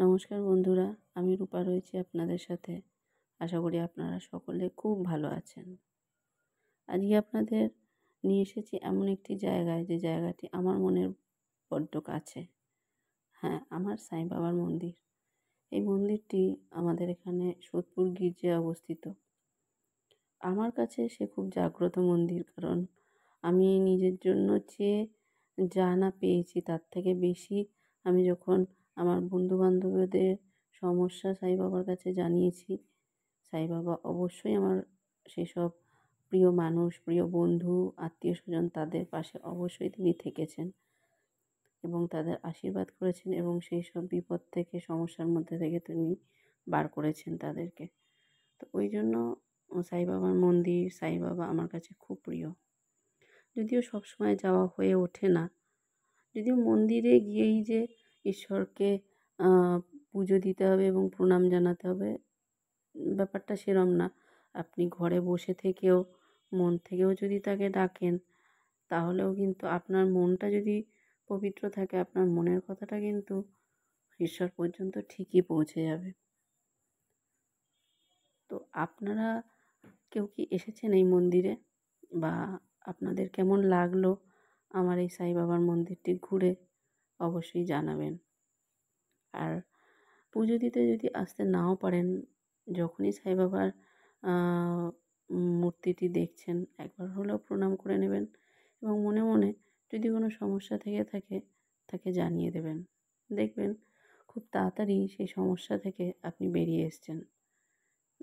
নমস্কার বন্ধুরা, আমি রূপা রয়েছি আপনাদের সাথে। আশা করি আপনারা সকলে খুব ভালো আছেন। আজকে আপনাদের নিয়ে এসেছি এমন একটি জায়গায়, যে জায়গাটি আমার মনের বড্ড কাছে। হ্যাঁ, আমার সাঁই বাবার মন্দির। এই মন্দিরটি আমাদের এখানে সোদপুর গির্জায় অবস্থিত। আমার কাছে সে খুব জাগ্রত মন্দির, কারণ আমি নিজের জন্য যা না পেয়েছি তার থেকে বেশি আমি যখন আমার বন্ধু-বান্ধবদের সমস্যা সাঁই বাবার কাছে জানিয়েছি, সাঁই বাবা অবশ্যই আমার সেসব প্রিয় মানুষ, প্রিয় বন্ধু, আত্মীয়স্বজন তাদের পাশে অবশ্যই তিনি থেকেছেন এবং তাদের আশীর্বাদ করেছেন এবং সেই সব বিপদ থেকে, সমস্যার মধ্যে থেকে তিনি বার করেছেন তাদেরকে। তো ওই জন্য সাঁই বাবার মন্দির, সাঁই বাবা আমার কাছে খুব প্রিয়। যদিও সবসময় যাওয়া হয়ে ওঠে না, যদিও মন্দিরে গিয়েই যে ঈশ্বরকে পুজো দিতে হবে এবং প্রণাম জানাতে হবে, ব্যাপারটা সেরম না। আপনি ঘরে বসে থেকেও, মন থেকেও যদি তাকে ডাকেন, তাহলেও কিন্তু আপনার মনটা যদি পবিত্র থাকে, আপনার মনের কথাটা কিন্তু ঈশ্বর পর্যন্ত ঠিকই পৌঁছে যাবে। তো আপনারা কেউ কি এসেছেন এই মন্দিরে? বা আপনাদের কেমন লাগলো আমার এই সাঁই বাবার মন্দিরটি ঘুরে? অবশ্যই জানাবেন। আর পুজো দিতে যদি আসতে নাও পারেন, যখনই সাঁই বাবার মূর্তিটি দেখছেন, একবার হলেও প্রণাম করে নেবেন এবং মনে মনে যদি কোনো সমস্যা থেকে থাকে তাকে জানিয়ে দেবেন। দেখবেন খুব তাড়াতাড়ি সেই সমস্যা থেকে আপনি বেরিয়ে এসছেন।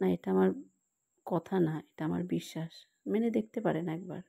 না, এটা আমার কথা না, এটা আমার বিশ্বাস। মেনে দেখতে পারেন একবার।